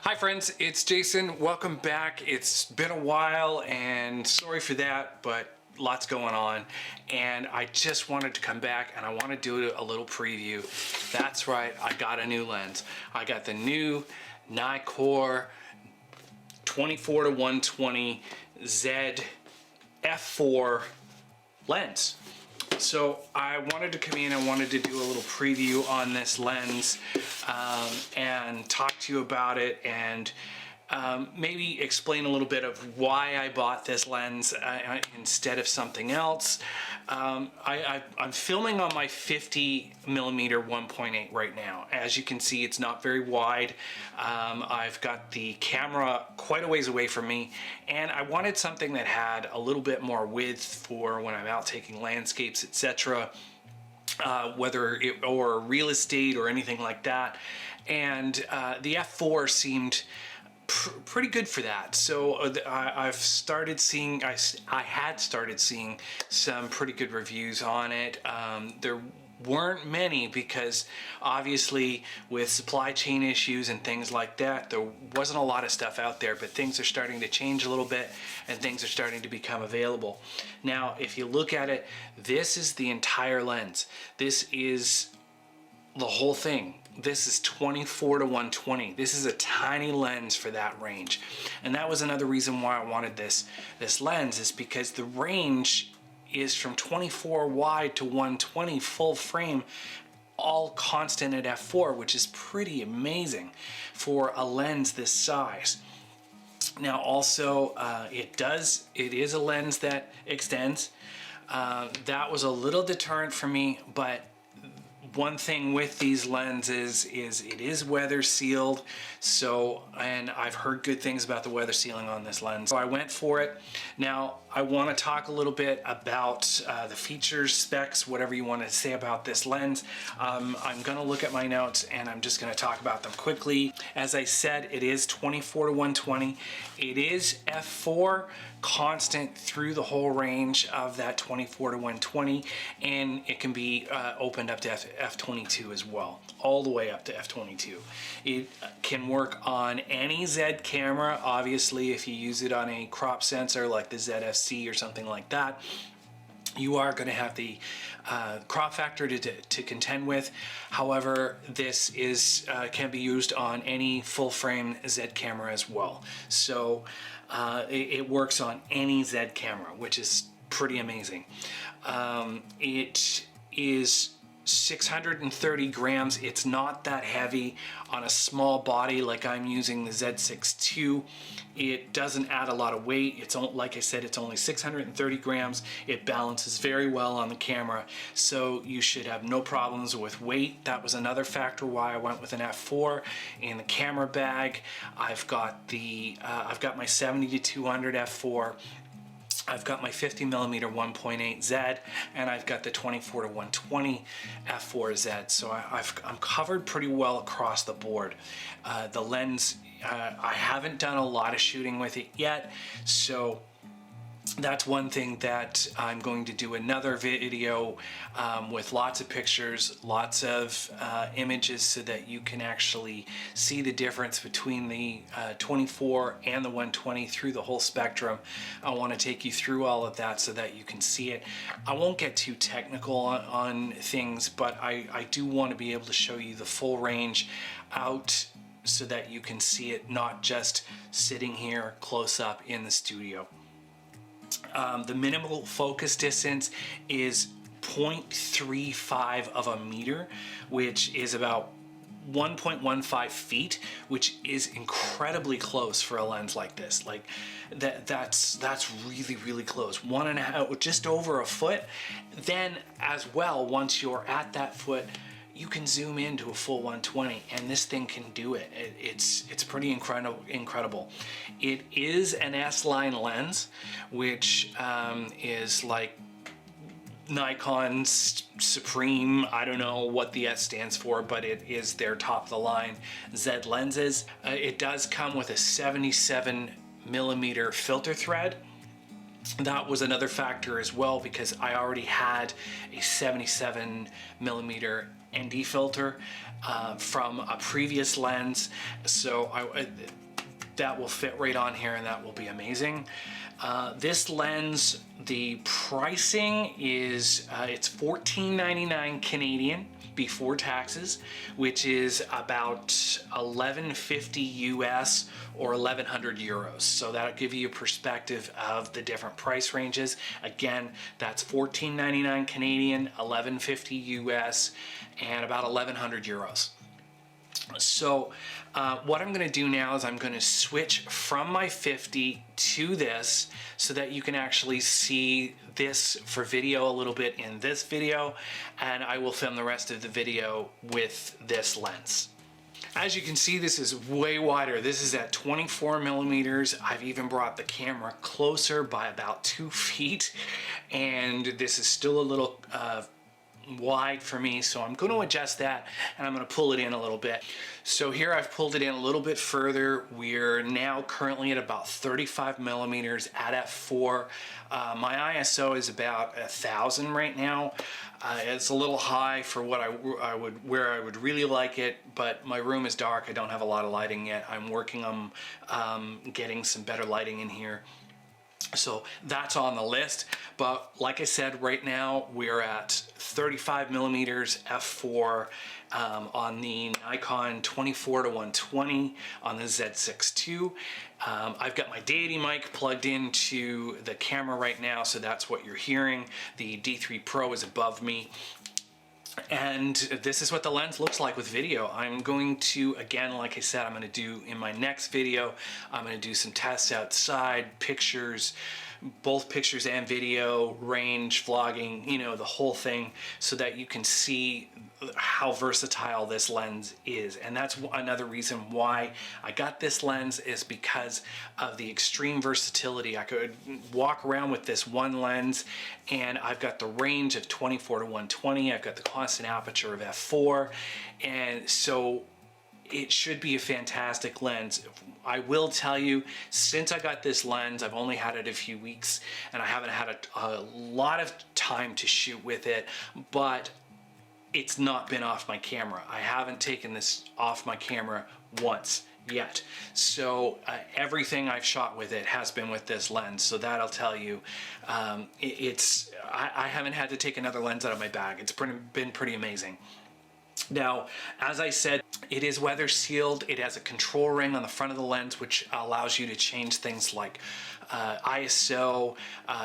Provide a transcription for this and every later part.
Hi friends, it's Jason. Welcome back. It's been a while and sorry for that, but lots going on. And I just wanted to come back and I want to do a little preview. That's right, I got a new lens. I got the new Nikon 24-120 Z f4 lens. So I wanted to come in, I wanted to do a little preview on this lens and talk to you about it and maybe explain a little bit of why I bought this lens instead of something else. I'm filming on my 50mm 1.8 right now. As you can see, it's not very wide. I've got the camera quite a ways away from me, and I wanted something that had a little bit more width for when I'm out taking landscapes, etc. Whether it or real estate or anything like that. And the f4 seemed pretty good for that. So I've started seeing, I had started seeing some pretty good reviews on it. There weren't many because obviously with supply chain issues and things like that, there wasn't a lot of stuff out there, but things are starting to change a little bit and things are starting to become available. Now, if you look at it, this is the entire lens. This is the whole thing. This is 24-120. This is a tiny lens for that range. And that was another reason why I wanted this lens, is because the range is from 24 wide to 120 full frame, all constant at f4, which is pretty amazing for a lens this size. Now also, it is a lens that extends. That was a little deterrent for me, but one thing with these lenses is it is weather sealed. So, and I've heard good things about the weather sealing on this lens. So I went for it. Now I want to talk a little bit about the features, specs, whatever you want to say about this lens. I'm going to look at my notes and I'm just going to talk about them quickly. As I said, it is 24-120. It is f4 constant through the whole range of that 24-120, and it can be opened up to f22 as well, all the way up to f22. It can work on any Z camera. Obviously, if you use it on a crop sensor like the ZFC or something like that, you are going to have the crop factor to contend with. However, this is can be used on any full frame Z camera as well. So it works on any Z camera, which is pretty amazing. It is 630 grams. It's not that heavy on a small body like I'm using the Z6 II. It doesn't add a lot of weight. It's like I said, it's only 630 grams. It balances very well on the camera, so you should have no problems with weight. That was another factor why I went with an f4. In the camera bag, I've got my 70-200 f4. I've got my 50mm 1.8 Z, and I've got the 24-120 f4 Z. So I'm covered pretty well across the board. The lens, I haven't done a lot of shooting with it yet, so that's one thing that I'm going to do another video with lots of pictures, lots of images, so that you can actually see the difference between the 24 and the 120 through the whole spectrum. I want to take you through all of that so that you can see it. I won't get too technical on things, but I do want to be able to show you the full range out so that you can see it, not just sitting here close up in the studio. The minimal focus distance is 0.35 of a meter, which is about 1.15 feet, which is incredibly close for a lens like this. Like that's really close. 1.5, just over a foot. Then as well, once you're at that foot, you can zoom into a full 120, and this thing can do it. It's pretty incredible. It is an S-line lens, which is like Nikon's Supreme. I don't know what the S stands for, but it is their top of the line Z lenses. It does come with a 77mm filter thread. That was another factor as well, because I already had a 77mm ND filter from a previous lens, so that will fit right on here, and that will be amazing. This lens, the pricing is it's $14.99 Canadian before taxes, which is about $11.50 US or 1,100 euros. So that'll give you a perspective of the different price ranges. Again, that's $14.99 Canadian, 11.50 US, and about 1,100 euros. So what I'm going to do now is I'm going to switch from my 50 to this so that you can actually see this for video a little bit in this video, and I will film the rest of the video with this lens. As you can see, this is way wider. This is at 24 millimeters. I've even brought the camera closer by about 2 feet, and this is still a little wide for me, so I'm going to adjust that, and I'm going to pull it in a little bit. So here I've pulled it in a little bit further. We're now currently at about 35 millimeters at f4. My ISO is about 1,000 right now. It's a little high for what where I would really like it, but my room is dark. I don't have a lot of lighting yet. I'm working on getting some better lighting in here. So that's on the list, but like I said, right now we're at 35 millimeters f4 on the Nikon 24-120 on the Z6 II. I've got my deity mic plugged into the camera right now, so that's what you're hearing. The D3 Pro is above me. And this is what the lens looks like with video. I'm going to, again, like I said, I'm going to do in my next video, I'm going to do some tests outside, pictures, both pictures and video, range, vlogging, you know, the whole thing, so that you can see how versatile this lens is. And that's another reason why I got this lens, is because of the extreme versatility. I could walk around with this one lens, and I've got the range of 24-120, I've got the constant aperture of f4, and so it should be a fantastic lens. I will tell you, since I got this lens, I've only had it a few weeks, and I haven't had a lot of time to shoot with it, but it's not been off my camera. I haven't taken this off my camera once yet. So everything I've shot with it has been with this lens. So that'll tell you, I haven't had to take another lens out of my bag. It's been pretty amazing. Now, as I said, it is weather sealed. It has a control ring on the front of the lens, which allows you to change things like ISO,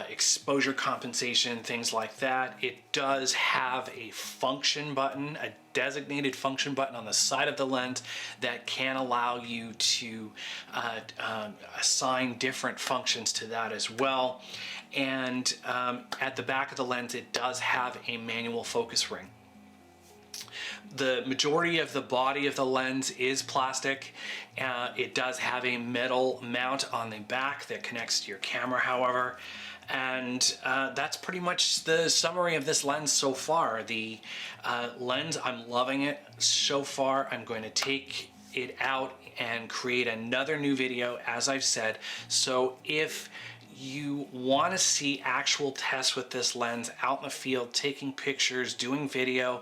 exposure compensation, things like that. It does have a function button, a designated function button on the side of the lens that can allow you to assign different functions to that as well. And at the back of the lens, it does have a manual focus ring. The majority of the body of the lens is plastic. It does have a metal mount on the back that connects to your camera, however. And that's pretty much the summary of this lens so far. The lens, I'm loving it so far. I'm going to take it out and create another new video, as I've said. So if you want to see actual tests with this lens out in the field, taking pictures, doing video,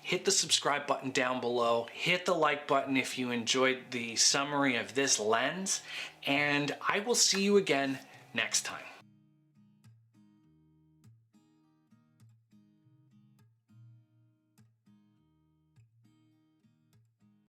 hit the subscribe button down below, hit the like button if you enjoyed the summary of this lens, and I will see you again next time.